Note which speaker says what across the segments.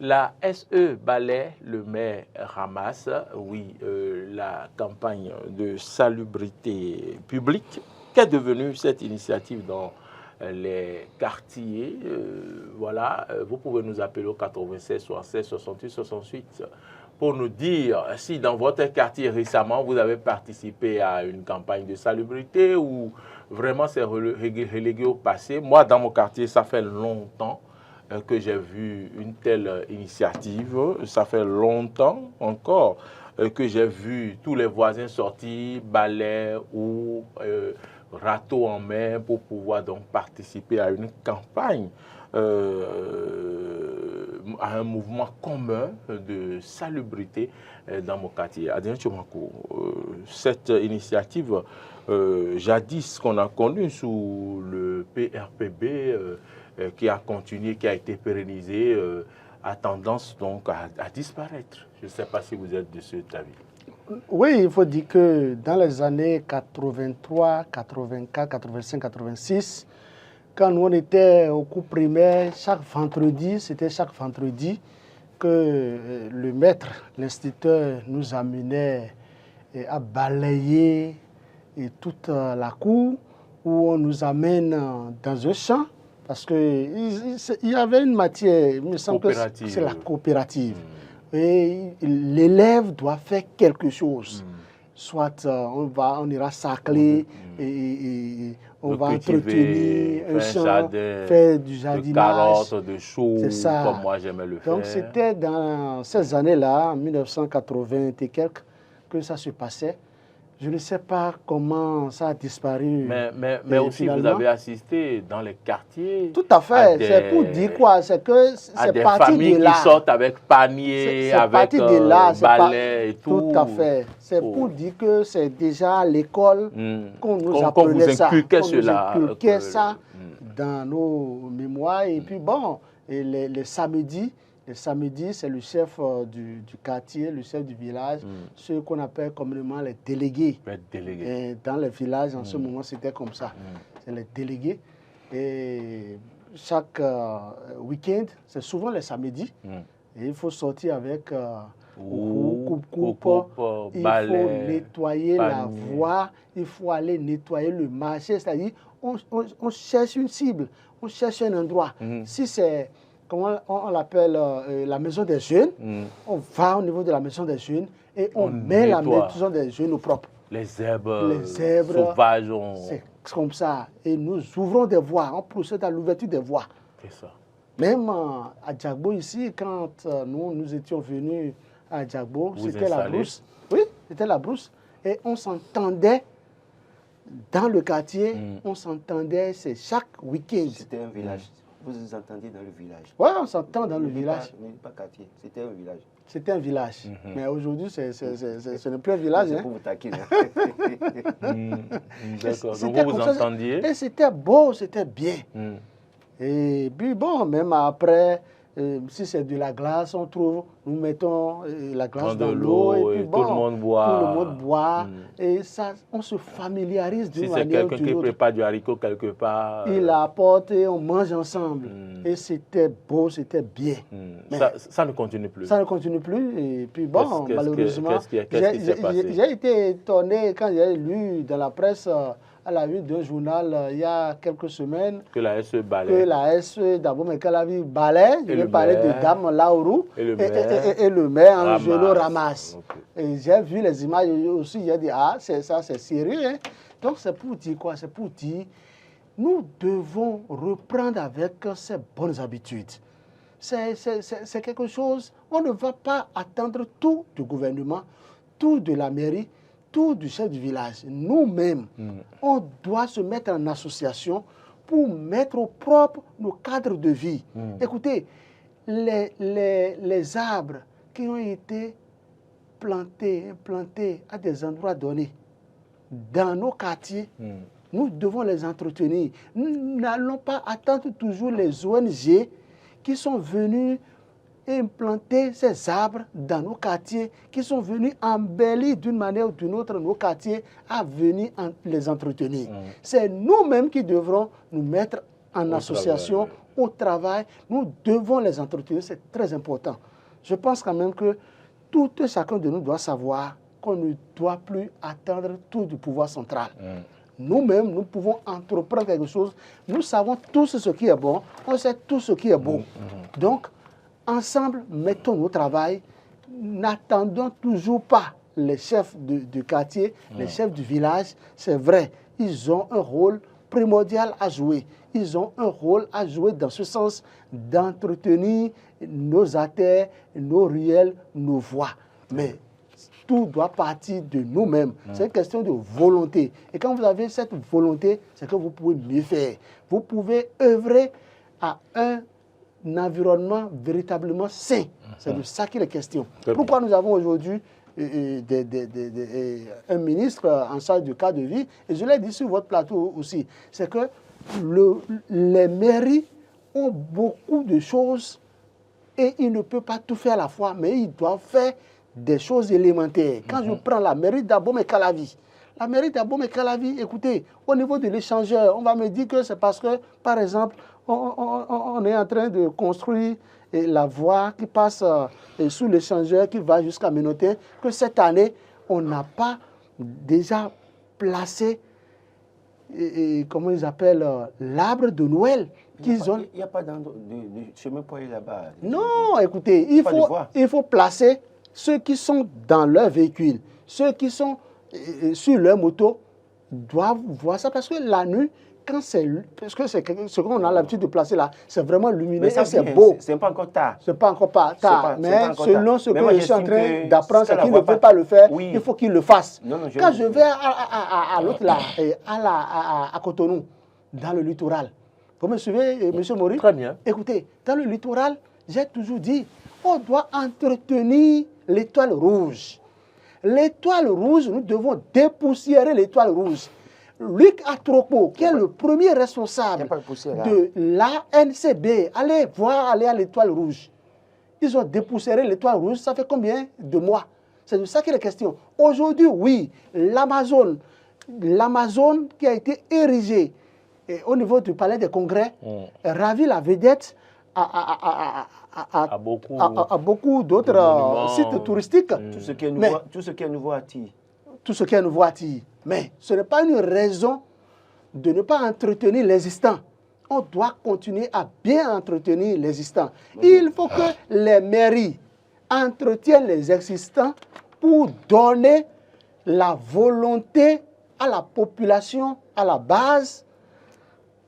Speaker 1: La SE balaie, le maire ramasse, oui, la campagne de salubrité publique. Qu'est devenue cette initiative dans les quartiers? Voilà, vous pouvez nous appeler au 96 76 68 68 pour nous dire si dans votre quartier récemment vous avez participé à une campagne de salubrité ou vraiment c'est relégué au passé. Moi, dans mon quartier, ça fait longtemps que j'ai vu une telle initiative. Ça fait longtemps encore que j'ai vu tous les voisins sortir, balais ou râteau en main pour pouvoir donc participer à une campagne, à un mouvement commun de salubrité dans mon quartier. Adrien Tchoumakou, cette initiative, jadis qu'on a connue sous le PRPB, qui a continué, qui a été pérennisé, a tendance donc à disparaître. Je ne sais pas si vous êtes de cet avis.
Speaker 2: Oui, il faut dire que dans les années 83, 84, 85, 86, quand nous on était au cours primaire, chaque vendredi, c'était chaque vendredi que le maître, l'instituteur, nous amenait à balayer toute la cour, où on nous amène dans un champ, parce qu'il y avait une matière, il me semble que c'est la coopérative. Et l'élève doit faire quelque chose. Soit on ira sacler, et on va entretenir un champ, faire du jardinage.
Speaker 1: De carottes, de choux, comme moi j'aimais le faire.
Speaker 2: Donc c'était dans ces années-là, en 1980 et quelques, que ça se passait. Je ne sais pas comment ça a disparu.
Speaker 1: Mais aussi, finalement, vous avez assisté dans les quartiers.
Speaker 2: Tout à fait. C'est pour dire quoi? C'est que c'est parti de là.
Speaker 1: Qui sortent avec panier, avec balai et tout.
Speaker 2: Tout à fait. C'est pour dire que c'est déjà à l'école qu'on nous apprenait ça. Qu'on nous inculquait ça dans nos mémoires. Et puis bon, et les samedis, c'est le chef du quartier, le chef du village, ceux qu'on appelle communément les délégués. Et dans les villages, en ce moment, c'était comme ça. C'est les délégués. Et chaque week-end, c'est souvent les samedis. Et il faut sortir avec coupe, il faut nettoyer la voie, il faut aller nettoyer le marché. C'est-à-dire, on cherche une cible, on cherche un endroit. Si c'est... comment on l'appelle, la maison des jeunes, on va au niveau de la maison des jeunes et on met la maison des jeunes au propre.
Speaker 1: Les zèbres sauvages.
Speaker 2: C'est comme ça. Et nous ouvrons des voies, on procède à l'ouverture des voies.
Speaker 1: C'est ça.
Speaker 2: Même à Djagbo ici, quand nous étions venus à Djagbo, c'était la brousse. Oui, c'était la brousse. Et on s'entendait dans le quartier, on s'entendait, c'est chaque week-end.
Speaker 3: C'était un village. Vous vous entendiez dans le village?
Speaker 2: Oui, on s'entend dans le village.
Speaker 3: Pas quartier, c'était un village.
Speaker 2: C'était un village. Mais aujourd'hui, ce n'est plus un village.
Speaker 3: C'est pour vous taquiner.
Speaker 1: D'accord. Donc vous vous entendiez?
Speaker 2: Et c'était beau, c'était bien. Et puis bon, même après, si c'est de la glace, on trouve, nous mettons la glace dans l'eau et puis bon,
Speaker 1: tout le monde boit.
Speaker 2: Tout le monde boit. Et ça, on se familiarise d'une manière ou d'une autre.
Speaker 1: Si c'est quelqu'un qui prépare du haricot quelque part...
Speaker 2: Il apporte et on mange ensemble. Et c'était beau, c'était bien.
Speaker 1: Ça ne continue plus.
Speaker 2: Ça ne continue plus. Et puis bon, malheureusement,
Speaker 1: qu'est-ce qui s'est passé?
Speaker 2: J'ai été étonné quand j'ai lu dans la presse... à la une d'un journal il y a quelques semaines.
Speaker 1: Que la SE balaie.
Speaker 2: Que la SE, d'abord, mais qu'elle a vu balaie. Je vais parler de Dame Laourou. Et le maire Angelo ramasse. Et j'ai vu les images aussi. J'ai dit, ah, c'est ça, c'est sérieux. Hein? Donc, c'est pour dire quoi? C'est pour dire, nous devons reprendre avec ces bonnes habitudes. C'est quelque chose, on ne va pas attendre tout du gouvernement, tout de la mairie, tout du chef du village. Nous-mêmes, on doit se mettre en association pour mettre au propre nos cadres de vie. Écoutez, les arbres qui ont été plantés à des endroits donnés, dans nos quartiers, nous devons les entretenir. Nous n'allons pas attendre toujours les ONG qui sont venus implanter ces arbres dans nos quartiers, qui sont venus embellir d'une manière ou d'une autre nos quartiers, à venir les entretenir. C'est nous-mêmes qui devrons nous mettre en association au travail, nous devons les entretenir, c'est très important. Je pense quand même que tout chacun de nous doit savoir qu'on ne doit plus attendre tout du pouvoir central. Nous-mêmes, nous pouvons entreprendre quelque chose. Nous savons tous ce qui est bon, on sait tout ce qui est beau. Donc, ensemble, mettons-nous au travail. N'attendons toujours pas les chefs du quartier, les chefs du village. C'est vrai, ils ont un rôle primordial à jouer. Ils ont un rôle à jouer dans ce sens d'entretenir nos artères, nos ruelles, nos voies. Mais tout doit partir de nous-mêmes. C'est une question de volonté. Et quand vous avez cette volonté, c'est que vous pouvez mieux faire. Vous pouvez œuvrer à un environnement véritablement sain. C'est de ça qu'il est question. Pourquoi nous avons aujourd'hui un ministre en charge du cadre de vie, et je l'ai dit sur votre plateau aussi, c'est que les mairies ont beaucoup de choses et ils ne peuvent pas tout faire à la fois, mais ils doivent faire des choses élémentaires. Quand je prends la mairie d'Abomey-Calavi, la mairie d'Abomey-Calavi, écoutez, au niveau de l'échangeur, on va me dire que c'est parce que, par exemple, on est en train de construire la voie qui passe sous l'échangeur qui va jusqu'à Ménotin, que cette année, on n'a pas déjà placé, comment ils appellent, l'arbre de Noël.
Speaker 3: Il n'y a pas de chemin pour aller là-bas.
Speaker 2: Non, écoutez, il faut placer ceux qui sont dans leur véhicule, ceux qui sont sur leur moto, doivent voir ça parce que la nuit, parce que c'est ce qu'on a l'habitude de placer là, c'est vraiment lumineux et c'est beau.
Speaker 3: C'est pas encore tard.
Speaker 2: C'est pas encore tard. Mais selon ce que je suis en train d'apprendre, c'est qu'il ne peut pas le faire, il faut qu'il le fasse. Quand je vais à l'autre là, à Cotonou, dans le littoral, vous me suivez, M. Maurice?
Speaker 1: Très bien.
Speaker 2: Écoutez, dans le littoral, j'ai toujours dit, on doit entretenir l'étoile rouge. L'étoile rouge, nous devons dépoussiérer l'étoile rouge. Luc Atropo, qui est le premier responsable de l'ANCB, allez à l'étoile rouge. Ils ont dépoussiéré l'étoile rouge, ça fait combien de mois? C'est de ça qu'il est question. Aujourd'hui, oui, l'Amazone qui a été érigée au niveau du palais des congrès, ravit la vedette à beaucoup d'autres sites touristiques.
Speaker 3: Tout ce qui est nouveau attire.
Speaker 2: Tout ce qui est nouveau attire. Mais ce n'est pas une raison de ne pas entretenir l'existant. On doit continuer à bien entretenir l'existant. Il faut que les mairies entretiennent les existants pour donner la volonté à la population, à la base,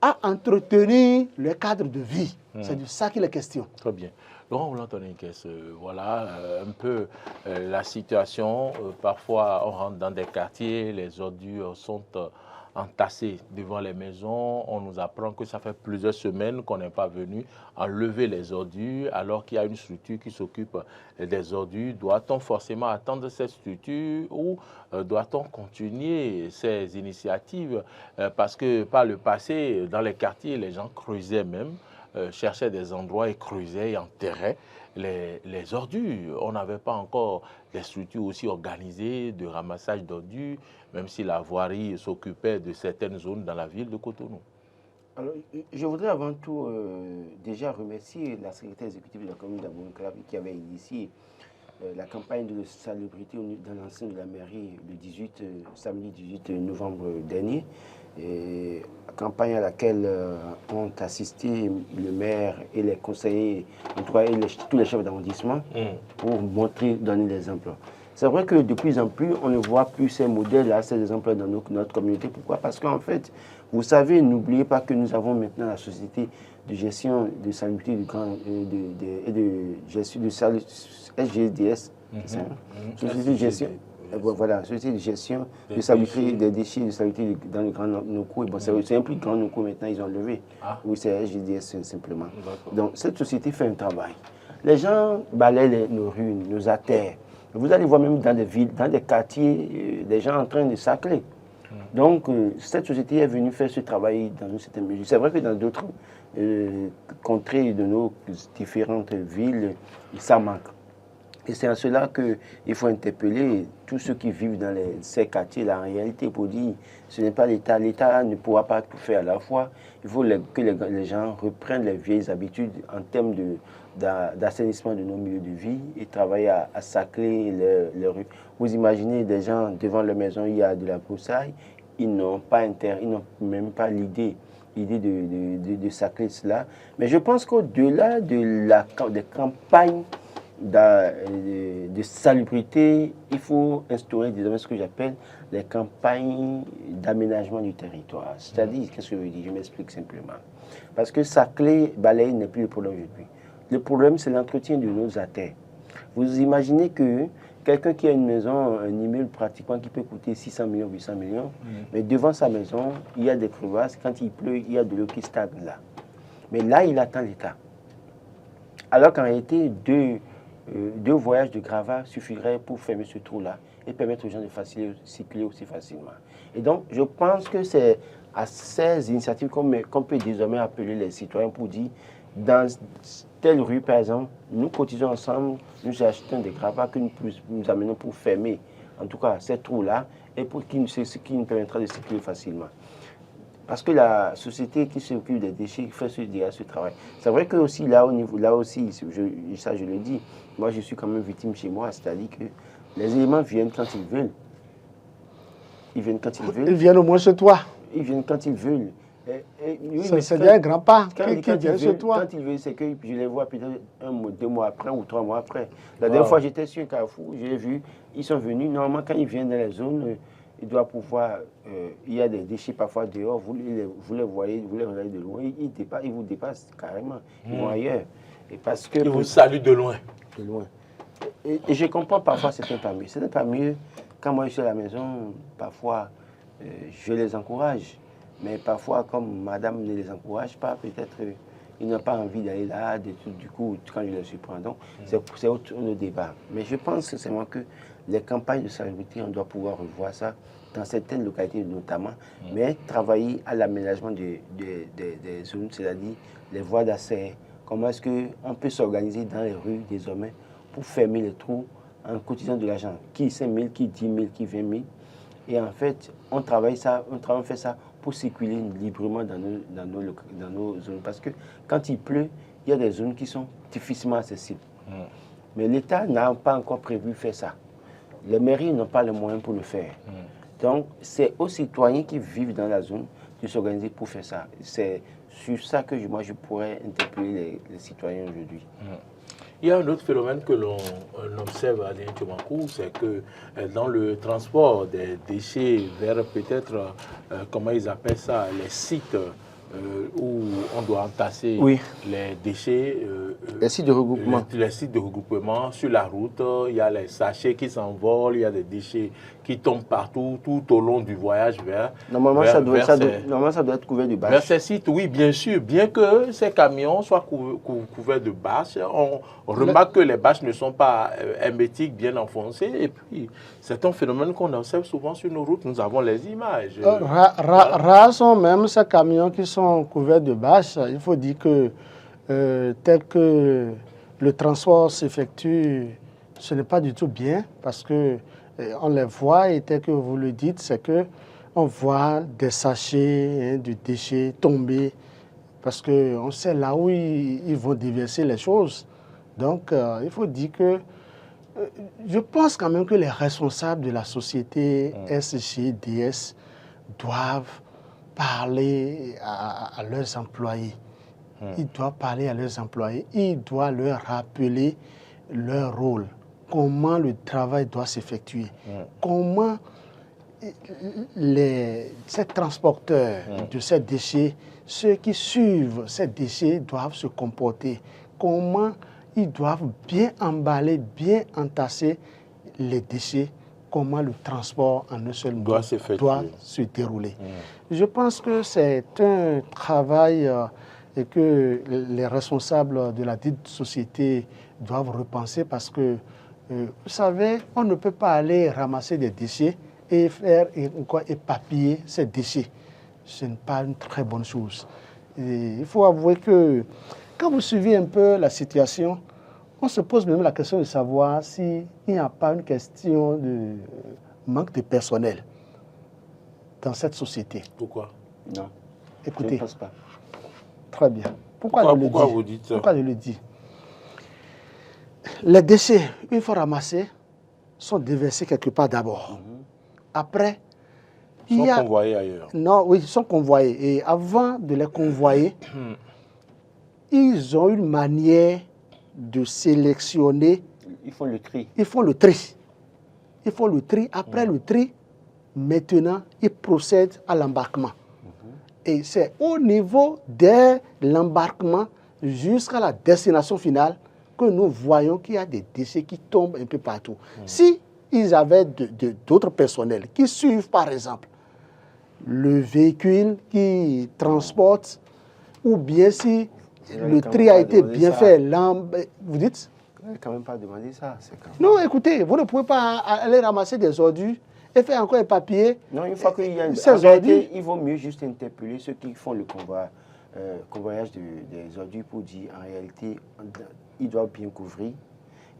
Speaker 2: à entretenir le cadre de vie. C'est de ça qu'il est question.
Speaker 1: Très bien. Laurent Roulant-Toninquès, voilà un peu la situation. Parfois, on rentre dans des quartiers, les ordures sont entassées devant les maisons. On nous apprend que ça fait plusieurs semaines qu'on n'est pas venu enlever les ordures, alors qu'il y a une structure qui s'occupe des ordures. Doit-on forcément attendre cette structure ou doit-on continuer ces initiatives? Parce que par le passé, dans les quartiers, les gens creusaient même, cherchaient des endroits et creusaient et enterraient les ordures. On n'avait pas encore des structures aussi organisées de ramassage d'ordures, même si la voirie s'occupait de certaines zones dans la ville de Cotonou.
Speaker 3: Alors, je voudrais avant tout déjà remercier la secrétaire exécutive de la commune d'Abomey-Calavi qui avait initié la campagne de salubrité dans l'enceinte de la mairie le samedi 18 novembre dernier. Et campagne à laquelle ont assisté le maire et les conseillers, tous les chefs d'arrondissement pour donner l'exemple. C'est vrai que de plus en plus, on ne voit plus ces modèles-là, ces exemples dans notre communauté. Pourquoi? Parce qu'en fait, vous savez, n'oubliez pas que nous avons maintenant la société de gestion de salubrité et de gestion de SGDS, société de gestion. Voilà, société de gestion de salubrité des déchets de salubrité dans les grands locaux. Bon, c'est un plus grand locaux maintenant, ils ont levé. Oui, c'est SGDS simplement. Donc, cette société fait un travail. Les gens balayent nos rues, nos artères. Vous allez voir même dans des villes, dans des quartiers, des gens en train de sacler. Donc, cette société est venue faire ce travail dans une certaine mesure. C'est vrai que dans d'autres contrées de nos différentes villes, ça manque. Et c'est en cela qu'il faut interpeller tous ceux qui vivent dans ces quartiers-là, en réalité, pour dire ce n'est pas l'État. L'État ne pourra pas tout faire à la fois. Il faut que les gens reprennent les vieilles habitudes en termes d'assainissement de nos milieux de vie et travailler à sacrer les rues. Vous imaginez des gens devant leur maison, il y a de la broussaille, ils n'ont même pas l'idée de sacrer cela. Mais je pense qu'au-delà des campagnes de salubrité, il faut instaurer désormais ce que j'appelle les campagnes d'aménagement du territoire. C'est-à-dire, qu'est-ce que je veux dire? Je m'explique simplement. Parce que sacler, balayer n'est plus le problème aujourd'hui. Le problème, c'est l'entretien de nos artères. Vous imaginez que quelqu'un qui a une maison, un immeuble pratiquement qui peut coûter 600 millions, 800 millions, mais devant sa maison, il y a des crevasses. Quand il pleut, il y a de l'eau qui stagne là. Mais là, il attend l'État. Alors qu'en réalité, deux voyages de gravats suffiraient pour fermer ce trou-là et permettre aux gens de circuler aussi facilement. Et donc, je pense que c'est à ces initiatives qu'on peut désormais appeler les citoyens pour dire, dans telle rue, par exemple, nous cotisons ensemble, nous achetons des gravats que nous amenons pour fermer, en tout cas, ces trous-là, et pour ce qui nous permettra de circuler facilement. Parce que la société qui s'occupe des déchets fait ce travail. C'est vrai que aussi, là aussi, ça je le dis, moi je suis quand même victime chez moi, c'est-à-dire que les éléments viennent quand ils veulent. Ils viennent quand ils veulent.
Speaker 2: Ils viennent au moins chez toi.
Speaker 3: Ils viennent quand ils veulent.
Speaker 2: C'est bien un grand pas qui vient chez toi.
Speaker 3: Quand ils veulent, c'est que je les vois peut-être 2 mois après ou 3 mois après. La dernière fois, j'étais sur un carrefour, j'ai vu, ils sont venus. Normalement, quand ils viennent dans les zones, ils doivent pouvoir. Il y a des déchets parfois dehors, vous les voyez, vous les regardez de loin, ils vous dépassent carrément. Ils vont ailleurs. Et parce que,
Speaker 1: ils vous saluent de loin.
Speaker 3: De loin. Et je comprends parfois certains pas mieux. Certains pas mieux, quand moi je suis à la maison, parfois je les encourage. Mais parfois, comme madame ne les encourage pas, peut-être ils n'ont pas envie d'aller là, du coup, quand je les surprends. Donc, c'est autre débat. Mais je pense sincèrement que les campagnes de salubrité, on doit pouvoir revoir ça dans certaines localités notamment, mais travailler à l'aménagement des zones, c'est-à-dire les voies d'accès. Comment est-ce qu'on peut s'organiser dans les rues désormais pour fermer les trous en cotisant de l'argent, qui 5 000, qui 10 000, qui 20 000. Et en fait, on fait ça pour circuler librement dans nos zones. Parce que quand il pleut, il y a des zones qui sont difficilement accessibles. Mais l'État n'a pas encore prévu faire ça. Les mairies n'ont pas les moyens pour le faire. Donc, c'est aux citoyens qui vivent dans la zone de s'organiser pour faire ça. C'est sur ça que moi, je pourrais interpeller les citoyens aujourd'hui.
Speaker 1: Il y a un autre phénomène que l'on observe à Tumakou, c'est que dans le transport des déchets vers peut-être, comment ils appellent ça, les sites où on doit entasser les déchets.
Speaker 3: Les sites de regroupement.
Speaker 1: Les sites de regroupement. Sur la route, il y a les sachets qui s'envolent, il y a des déchets qui tombent partout, tout au long du voyage vers...
Speaker 3: Normalement, ça doit être couvert de bâches.
Speaker 1: Vers ces sites, oui, bien sûr. Bien que ces camions soient couverts de bâches, on remarque que les bâches ne sont pas hermétiques, bien enfoncées. Et puis, c'est un phénomène qu'on observe souvent sur nos routes. Nous avons les images.
Speaker 2: Rares sont même ces camions qui sont couverts de bâches. Il faut dire que tel que le transport s'effectue, ce n'est pas du tout bien parce que on les voit et tel que vous le dites, c'est que on voit des sachets de déchets tomber parce qu'on sait là où ils vont déverser les choses. Donc, il faut dire que je pense quand même que les responsables de la société SG, DS doivent parler à leurs employés. Ils doivent parler à leurs employés. Ils doivent leur rappeler leur rôle. Comment le travail doit s'effectuer. Comment ces transporteurs de ces déchets, ceux qui suivent ces déchets doivent se comporter. Comment ils doivent bien emballer, bien entasser les déchets. Comment le transport en un seul mot doit se dérouler. Je pense que c'est un travail et que les responsables de la dite société doivent repenser parce que, vous savez, on ne peut pas aller ramasser des déchets et faire éparpiller ces déchets. Ce n'est pas une très bonne chose. Et il faut avouer que quand vous suivez un peu la situation, On se pose même la question de savoir s'il n'y a pas une question de manque de personnel dans cette société.
Speaker 1: Pourquoi?
Speaker 3: Non,
Speaker 2: Écoutez,
Speaker 3: je ne pense pas.
Speaker 2: très bien. Pourquoi je le dis?
Speaker 1: Vous dites ça?
Speaker 2: Pourquoi je le dis? Les déchets, une fois ramassés, sont déversés quelque part d'abord. Après,
Speaker 1: Ils sont convoyés ailleurs.
Speaker 2: Non, oui, ils sont convoyés. Et avant de les convoyer, ils ont une manière de sélectionner.
Speaker 3: Ils font le tri.
Speaker 2: Ils font le tri. Ils font le tri. Après le tri, maintenant, ils procèdent à l'embarquement. Et c'est au niveau de l'embarquement jusqu'à la destination finale que nous voyons qu'il y a des déchets qui tombent un peu partout. Si ils avaient d'autres personnels qui suivent, par exemple, le véhicule qui transporte, ou bien si le tri a été bien fait, vous dites?
Speaker 3: Vous n'avez quand même pas demandé ça.
Speaker 2: Non, écoutez, vous ne pouvez pas aller ramasser des ordures et faire encore un papier.
Speaker 3: Non, une fois qu'il y a
Speaker 2: ces ordures,
Speaker 3: il vaut mieux juste interpeller ceux qui font le convoyage des ordures pour dire en réalité, ils doivent bien couvrir.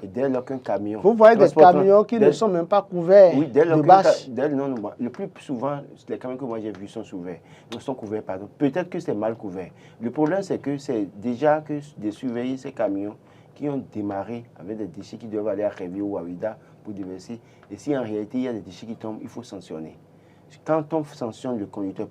Speaker 3: Et dès lors qu'un camion...
Speaker 2: Vous voyez des camions qui ne sont même pas couverts de bâches.
Speaker 3: Non, le plus souvent, les camions que moi j'ai vus sont couverts, pardon. Peut-être que c'est mal couvert. Le problème, c'est que c'est déjà que de surveiller ces camions qui ont démarré avec des déchets qui doivent aller à Révi ou à Ouida pour déverser. Et si en réalité, il y a des déchets qui tombent, il faut sanctionner. Quand on sanctionne le conducteur,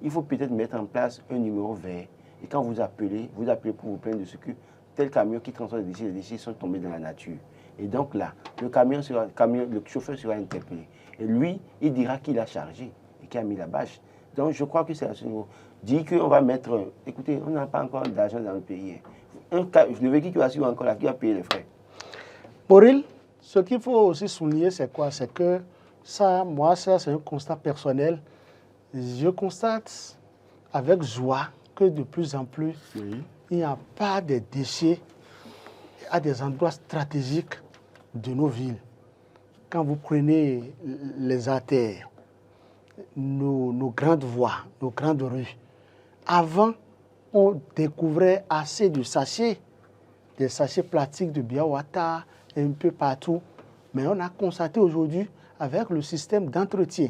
Speaker 3: il faut peut-être mettre en place un numéro vert. Et quand vous appelez pour vous plaindre de ce que tel camion qui transporte les déchets sont tombés dans la nature. Et donc là, le chauffeur sera interpellé. Et lui, il dira qu'il a chargé et qu'il a mis la bâche. Donc je crois que c'est à ce niveau. Dit qu'on va mettre... Écoutez, on n'a pas encore d'argent dans le pays. Le véhicule qui va suivre encore là, qui va payer les frais.
Speaker 2: Boril, ce qu'il faut aussi souligner, c'est quoi? C'est que ça, c'est un constat personnel. Je constate avec joie que de plus en plus, il n'y a pas de déchets à des endroits stratégiques de nos villes. Quand vous prenez les artères, nos grandes voies, nos grandes rues, avant, on découvrait assez de sachets, des sachets plastiques de Biawata, un peu partout. Mais on a constaté aujourd'hui, avec le système d'entretien,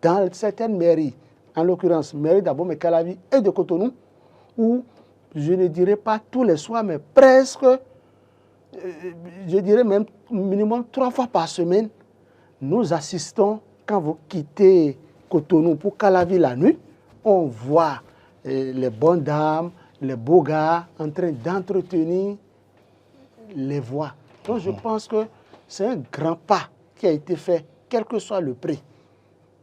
Speaker 2: dans certaines mairies, en l'occurrence, mairie d'Abomey-Calavi et de Cotonou, où je ne dirais pas tous les soirs, mais presque, je dirais même minimum 3 fois par semaine, nous assistons, quand vous quittez Cotonou pour Calavi la nuit, on voit les bonnes dames, les beaux gars en train d'entretenir les voies. Donc je pense que c'est un grand pas qui a été fait, quel que soit le prix.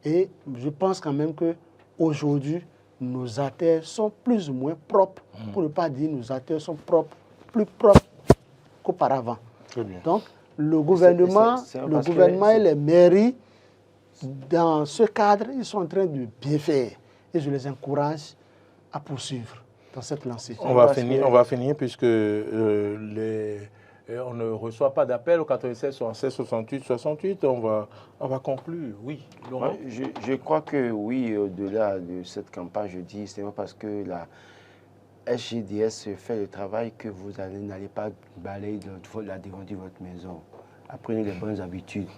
Speaker 2: Et je pense quand même qu'aujourd'hui, nos artères sont plus ou moins propres, pour ne pas dire nos artères sont propres, plus propres qu'auparavant. Donc, le gouvernement, et les mairies, dans ce cadre, ils sont en train de bien faire. Et je les encourage à poursuivre dans cette lancée.
Speaker 1: On va finir puisque on ne reçoit pas d'appel au 96 76 68 68. On va conclure. Oui, Laurent.
Speaker 3: Je crois que oui, au-delà de cette campagne, je dis, c'est parce que la SGDS fait le travail que vous n'allez pas balayer la devant de votre maison. Apprenez les bonnes habitudes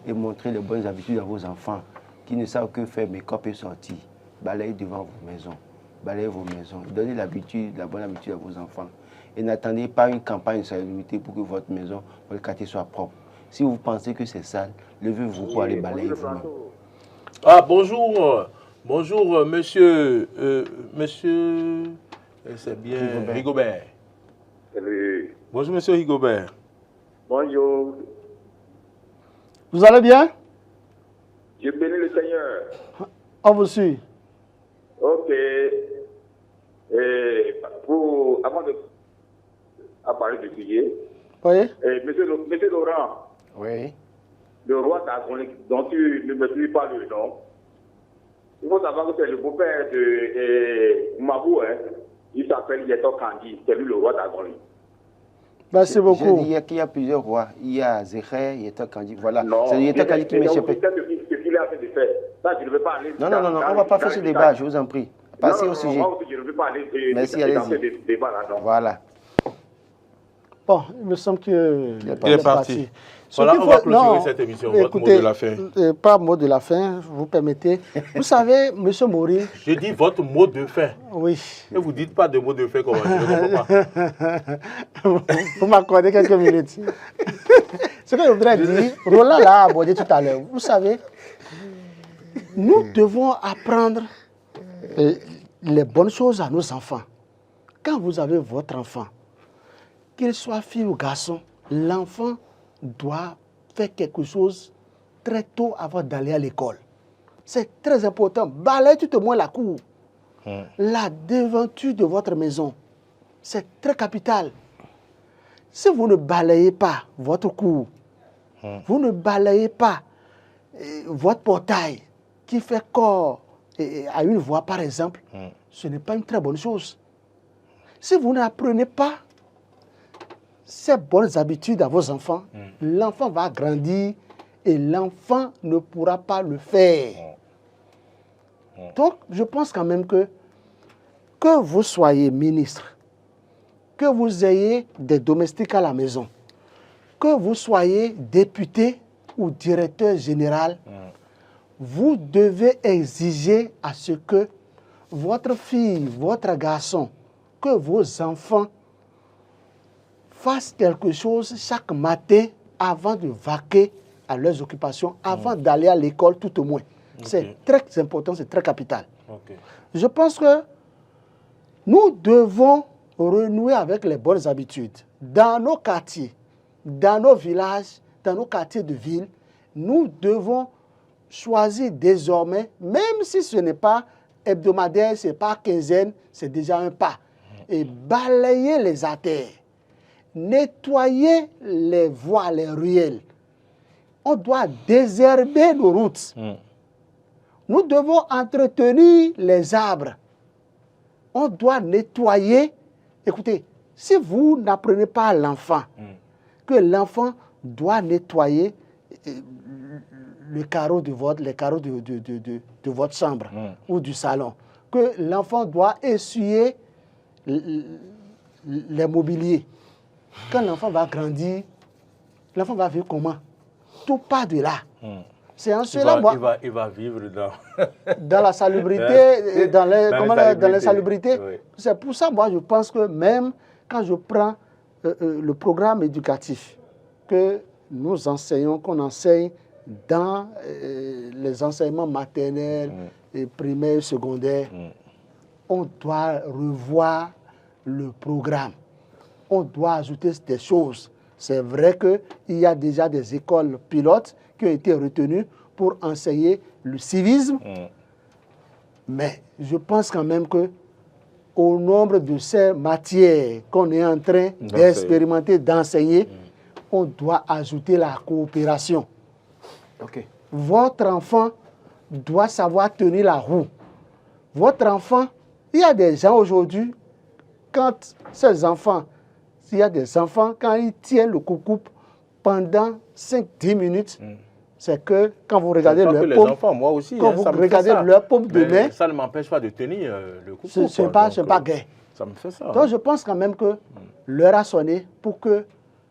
Speaker 3: et montrez les bonnes habitudes à vos enfants qui ne savent que faire make-up et sortir. Balayez devant vos maisons. Balayez vos maisons. Donnez la bonne habitude à vos enfants. Et n'attendez pas une campagne de salubrité pour que votre maison, votre quartier soit propre. Si vous pensez que c'est sale, levez-vous pour aller balayer vous-même.
Speaker 1: Ah, bonjour. Bonjour, monsieur. C'est bien Rigobert.
Speaker 4: Salut.
Speaker 1: Bonjour, monsieur Rigobert.
Speaker 4: Bonjour.
Speaker 2: Vous allez bien?
Speaker 4: Je bénis le Seigneur.
Speaker 2: On vous suit.
Speaker 4: Ok. Et avant de parler du sujet,
Speaker 2: Oui.
Speaker 4: Monsieur Laurent,
Speaker 3: Oui.
Speaker 4: le roi d'Agonique, dont tu ne me dis pas le nom, il faut savoir que c'est le beau-père de Mabou, hein. Il s'appelle Yeto Kandi, c'est lui le roi d'Agonique.
Speaker 2: Merci beaucoup.
Speaker 3: Je dis qu'il y a plusieurs rois. Il y a Zéché, Yeto Kandi. Voilà.
Speaker 4: Non,
Speaker 3: c'est Yeto Kandi qui m'échappe.
Speaker 4: Ce qu'il a fait de faire. Ça, je ne veux pas aller.
Speaker 3: Non, on ne va pas faire ce débat, je vous en prie. Passez au sujet.
Speaker 4: Moi aussi, je ne veux pas aller
Speaker 3: Merci,
Speaker 4: dans
Speaker 3: allez-y.
Speaker 4: ce débat-là.
Speaker 3: Voilà.
Speaker 2: Bon, il me semble qu'il
Speaker 1: est parti. Voilà, on va clôturer cette émission. Votre mot de la fin.
Speaker 2: Pas mot de la fin, vous permettez. Vous savez, M. Mori...
Speaker 1: Je dis votre mot de fin.
Speaker 2: Oui.
Speaker 1: Et vous ne dites pas de mot de fin comment je ne comprends pas.
Speaker 2: Vous m'accordez quelques minutes. Ce que je voudrais dire, Roland l'a abordé tout à l'heure. Vous savez, nous devons apprendre les bonnes choses à nos enfants. Quand vous avez votre enfant, qu'il soit fille ou garçon, l'enfant doit faire quelque chose très tôt avant d'aller à l'école. C'est très important. Balayez tout au moins la cour, la devanture de votre maison. C'est très capital. Si vous ne balayez pas votre cour, vous ne balayez pas votre portail qui fait corps à une voie, par exemple, ce n'est pas une très bonne chose. Si vous n'apprenez pas ces bonnes habitudes à vos enfants, l'enfant va grandir et l'enfant ne pourra pas le faire. Donc, je pense quand même que vous soyez ministre, que vous ayez des domestiques à la maison, que vous soyez député ou directeur général, vous devez exiger à ce que votre fille, votre garçon, que vos enfants fassent quelque chose chaque matin avant de vaquer à leurs occupations, avant d'aller à l'école tout au moins. C'est très important, c'est très capital. Je pense que nous devons renouer avec les bonnes habitudes. Dans nos quartiers, dans nos villages, dans nos quartiers de ville, nous devons choisir désormais, même si ce n'est pas hebdomadaire, ce n'est pas quinzaine, c'est déjà un pas, et balayer les artères, nettoyer les voies, les ruelles. On doit désherber nos routes. Nous devons entretenir les arbres. On doit nettoyer. Écoutez, si vous n'apprenez pas à l'enfant que l'enfant doit nettoyer le carreau de les carreaux de votre chambre ou du salon, que l'enfant doit essuyer les mobiliers. Quand l'enfant va grandir, l'enfant va vivre comment? Tout part de là. C'est en cela, moi,
Speaker 1: il va vivre
Speaker 2: dans la salubrité, dans l'insalubrité. Oui. C'est pour ça, moi, je pense que même quand je prends le programme éducatif que nous enseignons, qu'on enseigne dans les enseignements maternels, et primaires, secondaires, on doit revoir le programme. On doit ajouter des choses. C'est vrai qu'il y a déjà des écoles pilotes qui ont été retenues pour enseigner le civisme. Mais je pense quand même que au nombre de ces matières qu'on est en train d'expérimenter, d'enseigner, on doit ajouter la coopération. Votre enfant doit savoir tenir la roue. Votre enfant, il y a des gens aujourd'hui, quand ces enfants, s'il y a des enfants, quand ils tiennent le coucou pendant 5-10 minutes, c'est que quand vous regardez leur paume,
Speaker 1: enfants, moi aussi,
Speaker 2: quand vous regardez leur paume de main,
Speaker 1: ça ne m'empêche pas de tenir le coucou.
Speaker 2: Ce n'est pas gai.
Speaker 1: Ça me fait ça.
Speaker 2: Donc je pense quand même que l'heure a sonné pour que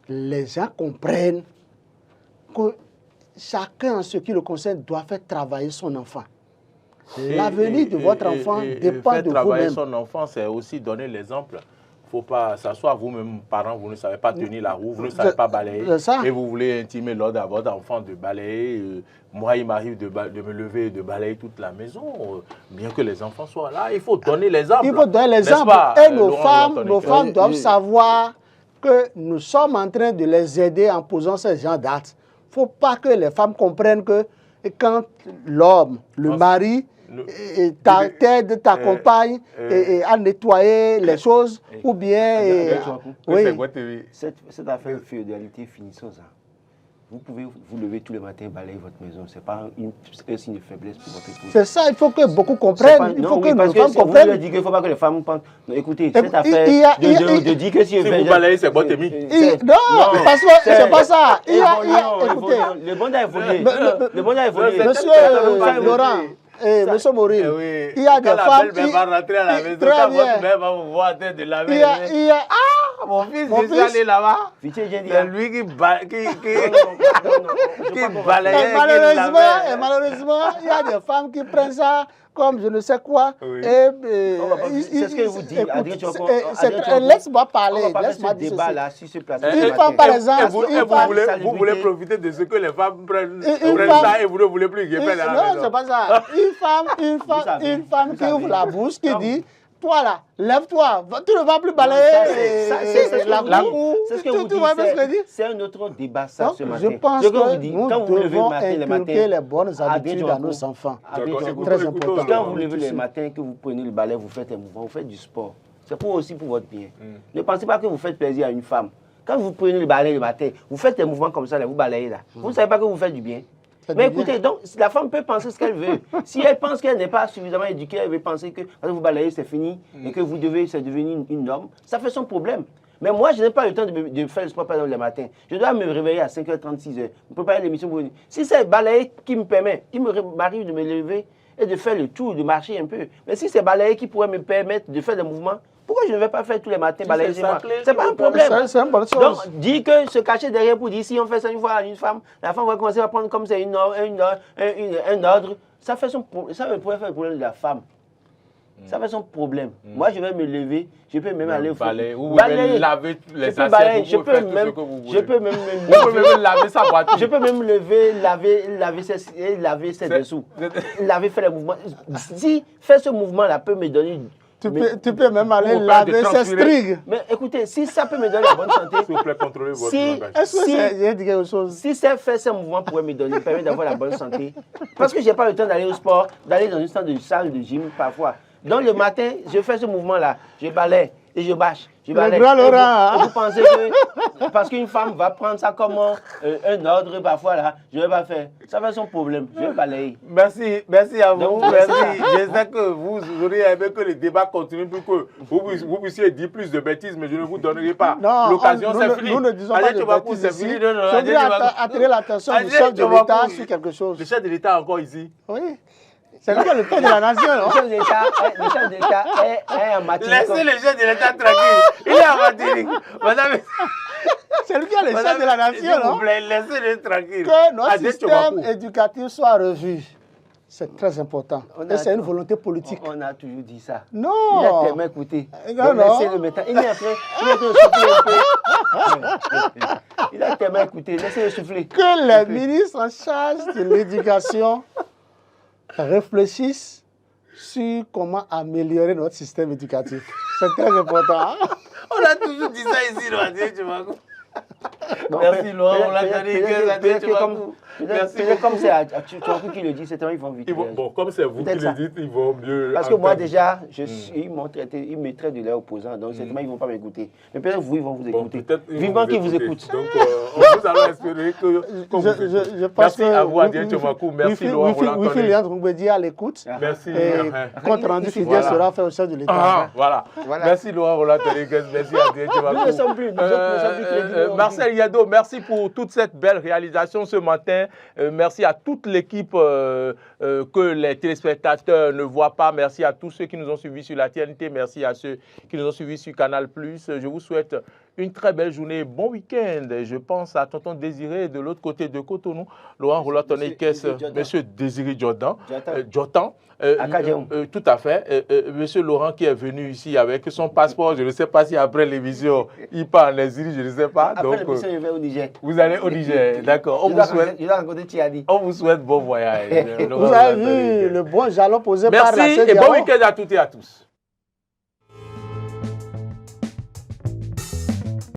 Speaker 2: les gens comprennent que chacun, en ce qui le concerne, doit faire travailler son enfant. L'avenir de votre enfant dépend de vous-même.
Speaker 1: Travailler son enfant, c'est aussi donner l'exemple. Il ne faut pas s'asseoir vous-même, parents, vous ne savez pas tenir la roue, vous ne savez pas balayer. Et vous voulez intimer l'ordre à votre enfant de balayer. Moi, il m'arrive de me lever et de balayer toute la maison. Bien que les enfants soient là, il faut donner l'exemple.
Speaker 2: Il faut donner l'exemple. Et nos femmes doivent savoir que nous sommes en train de les aider en posant ce genre d'actes. Il ne faut pas que les femmes comprennent que quand l'homme, le mari, t'accompagne à nettoyer les choses ou bien...
Speaker 3: Cette affaire de féodalité, finissons ça. Vous pouvez vous lever tous les matins et balayer votre maison. Ce n'est pas un signe de faiblesse pour votre épouse.
Speaker 2: C'est ça, il faut que beaucoup comprennent. Il faut que nos femmes comprennent.
Speaker 3: Vous dit qu'il ne faut pas que les femmes pensent. Écoutez, cette affaire de dire que si
Speaker 1: vous balayez, c'est bon, Témi.
Speaker 2: Non, parce que c'est pas ça. Écoutez,
Speaker 3: le monde a évolué. Le monde a évolué.
Speaker 2: Monsieur Laurent, Monsieur Maureen,
Speaker 1: oui.
Speaker 2: il y a des
Speaker 1: Quand
Speaker 2: femmes
Speaker 1: la belle-mère va rentrer à la maison,
Speaker 2: très
Speaker 1: quand
Speaker 2: bien.
Speaker 1: votre mère va vous voir en train de laver.
Speaker 2: Il y a
Speaker 1: Mon fils,
Speaker 2: Mon
Speaker 1: je suis
Speaker 2: fils.
Speaker 1: allé là-bas.
Speaker 3: Vitier, j'ai dit.
Speaker 1: C'est lui qui balayait.
Speaker 2: Et malheureusement, il y a des femmes qui prennent ça comme je ne sais quoi.
Speaker 1: Oui.
Speaker 3: C'est ce que vous dites. Adrien, tu comprends?
Speaker 2: Laisse-moi
Speaker 3: On
Speaker 2: parler.
Speaker 3: va pas faire
Speaker 2: Laisse-moi
Speaker 3: ce
Speaker 2: dire
Speaker 3: débat
Speaker 2: ceci.
Speaker 3: là sur ce plateau.
Speaker 2: Une femme, par exemple,
Speaker 1: Vous voulez profiter de ce que les femmes prennent
Speaker 2: femme-
Speaker 1: ça et vous ne voulez plus qu'ils prennent à la
Speaker 2: Non,
Speaker 1: maison.
Speaker 2: c'est pas ça. Une femme qui ouvre la bouche, qui dit, toi là, lève-toi, tu ne vas plus balayer la cour.
Speaker 3: C'est ce que vous
Speaker 2: Tu vois ce que je dis?
Speaker 3: C'est un autre débat ça
Speaker 2: Donc,
Speaker 3: ce matin.
Speaker 2: je pense
Speaker 3: Ce vous
Speaker 2: que
Speaker 3: dites,
Speaker 2: nous
Speaker 3: quand vous levez le
Speaker 2: devons
Speaker 3: matin,
Speaker 2: inculquer les bonnes habitudes à nos enfants.
Speaker 1: D'accord.
Speaker 2: Très important.
Speaker 3: Quand vous levez le matin, que vous prenez le balai, vous faites un mouvement, vous faites du sport. C'est aussi pour votre bien. Ne pensez pas que vous faites plaisir à une femme. Quand vous prenez le balai le matin, vous faites un mouvement comme ça, là, vous balayez là. Vous ne savez pas que vous faites du bien. Mais écoutez, donc la femme peut penser ce qu'elle veut. Si elle pense qu'elle n'est pas suffisamment éduquée, elle veut penser que quand vous balayez, c'est fini et que vous devez, c'est devenu une norme, ça fait son problème. Mais moi, je n'ai pas le temps de faire le sport par exemple le matin. Je dois me réveiller à 5h36, me préparer l'émission pour venir. Si c'est balayer qui me permet, il m'arrive de me lever et de faire le tour, de marcher un peu. Mais si c'est balayer qui pourrait me permettre de faire des mouvements, pourquoi je ne vais pas faire tous les matins balayer chez moi? C'est pas un problème.
Speaker 2: C'est une bonne chose.
Speaker 3: Donc, dire que se cacher derrière pour dire si on fait ça une fois à une femme, la femme va commencer à prendre comme c'est un ordre. Ça pourrait faire le problème de la femme. Ça fait son problème. Moi, je vais me lever, je peux même aller au fond.
Speaker 1: Vous pouvez laver les assiettes,
Speaker 3: je
Speaker 1: vous pouvez
Speaker 3: peux
Speaker 1: faire tout
Speaker 3: même,
Speaker 1: ce que vous voulez.
Speaker 3: je peux même,
Speaker 1: Vous pouvez même laver sa voiture.
Speaker 3: je peux même lever, laver ses dessous. Laver, faire le mouvement. Si faire ce mouvement-là peut me donner...
Speaker 2: Tu peux même aller
Speaker 1: Vous
Speaker 2: laver
Speaker 1: pouvez
Speaker 2: ses strings.
Speaker 3: Mais écoutez, si ça peut me donner la bonne santé...
Speaker 1: S'il vous plaît, contrôlez votre
Speaker 3: Si-
Speaker 1: langage.
Speaker 2: Est-ce que j'ai dit quelque chose?
Speaker 3: Si faire ce mouvement pourrait me permettre d'avoir la bonne santé, parce que je n'ai pas le temps d'aller au sport, d'aller dans une salle de gym parfois. Donc le matin, je fais ce mouvement-là, je balaye et je bâche. Je balaye.
Speaker 2: grand Laurent.
Speaker 3: Vous pensez que parce qu'une femme va prendre ça comme un ordre parfois là, je ne vais pas faire. Ça va être son problème, je vais balayer.
Speaker 1: Merci à vous.
Speaker 3: Donc,
Speaker 1: Merci. Je sais que vous auriez aimé que le débat continue pour que vous puissiez dire plus de bêtises, mais je ne vous donnerai pas
Speaker 2: Non,
Speaker 1: l'occasion.
Speaker 2: nous
Speaker 1: C'est
Speaker 2: ne-
Speaker 1: fini.
Speaker 2: nous ne disons pas
Speaker 1: Adrien
Speaker 2: de
Speaker 1: Tchobakou,
Speaker 2: bêtises
Speaker 1: c'est
Speaker 2: ici.
Speaker 1: fini. Non, non,
Speaker 2: Je
Speaker 1: Adrien
Speaker 2: voudrais
Speaker 1: Tchobakou.
Speaker 2: attirer l'attention du
Speaker 1: Adrien
Speaker 2: chef de
Speaker 1: Tchobakou,
Speaker 2: l'État sur quelque chose.
Speaker 1: Le chef de l'État est encore ici.
Speaker 2: Oui. C'est lui qui est le père de la nation, non?
Speaker 3: Le chef d'État est en matière.
Speaker 1: Laissez le chef de l'État tranquille. Il est en Martinique. Madame,
Speaker 2: C'est lui qui est le chef de la nation,
Speaker 1: s'il vous
Speaker 2: non?
Speaker 1: plaît, laissez-le tranquille.
Speaker 2: Que notre
Speaker 1: Adrien
Speaker 2: système
Speaker 1: Tchobakou.
Speaker 2: éducatif soit revu. C'est très important.
Speaker 3: On
Speaker 2: Et
Speaker 3: a-
Speaker 2: c'est une volonté politique.
Speaker 3: On a toujours dit ça.
Speaker 2: Non.
Speaker 3: Il a tellement écouté.
Speaker 2: Non,
Speaker 3: Donc,
Speaker 2: non.
Speaker 3: laissez-le maintenant. Il est en train de souffler un peu. Il a tellement écouté. Laissez-le souffler.
Speaker 2: Que les ministres en charge de l'éducation réfléchissent sur comment améliorer notre système éducatif. C'est très important.
Speaker 1: On a toujours dit ça ici, Adrien Tchobakou.
Speaker 3: Non,
Speaker 1: Merci Laurent, on l'a gagné.
Speaker 3: Peut-être comme c'est à Tchobakou qui le dit, c'est ils vont vite.
Speaker 1: Bon, comme c'est vous qui
Speaker 3: Peut-être
Speaker 1: le
Speaker 3: ça.
Speaker 1: dites, ils vont mieux.
Speaker 3: Parce que moi
Speaker 1: entendre.
Speaker 3: déjà, ils me traitent de leurs opposants, donc certainement ils ne vont pas m'écouter. Mais peut-être vous, ils vont vous
Speaker 1: Bon,
Speaker 3: écouter.
Speaker 1: peut-être ils
Speaker 3: Vivement
Speaker 1: vont
Speaker 3: qu'ils vous
Speaker 1: écouter.
Speaker 3: écoutent.
Speaker 1: Donc, nous allons espérer que.
Speaker 2: Je pense
Speaker 1: Merci
Speaker 2: que
Speaker 1: à vous, Adrien Tchobakou. Merci Laurent Roland
Speaker 2: Wifi
Speaker 1: Tonné.
Speaker 2: Léandre Ngoubedi à l'écoute.
Speaker 1: Merci.
Speaker 2: Et compte rendu fidèle
Speaker 1: Voilà.
Speaker 2: sera fait au chef de l'État.
Speaker 1: Ah, voilà.
Speaker 3: Voilà.
Speaker 1: Merci Laurent Roland Tonné. Merci Adrien Tchobakou.
Speaker 3: Nous ne sommes plus crédibles.
Speaker 1: Marcel Yado, merci pour toute cette belle réalisation ce matin. Merci à toute l'équipe que les téléspectateurs ne voient pas. Merci à tous ceux qui nous ont suivis sur la TNT. Merci à ceux qui nous ont suivis sur Canal+. Je vous souhaite une très belle journée. Bon week-end. Je pense à Tonton Désiré de l'autre côté de Cotonou. Laurent Roland Tonné, Monsieur Désiré Jordan. Jotan. Tout à fait. Monsieur Laurent qui est venu ici avec son passeport. Je ne sais pas si après l'émission, il part en exil, je ne sais pas.
Speaker 3: Après
Speaker 1: Donc,
Speaker 3: l'émission, je vais au Niger.
Speaker 1: vous allez au Niger. D'accord.
Speaker 3: Je dois rencontrer Tiadi.
Speaker 1: On vous souhaite bon voyage.
Speaker 2: Vous avez vu le bon jalon posé par la
Speaker 1: Merci et
Speaker 2: CEDEAO.
Speaker 1: bon week-end à toutes et à tous.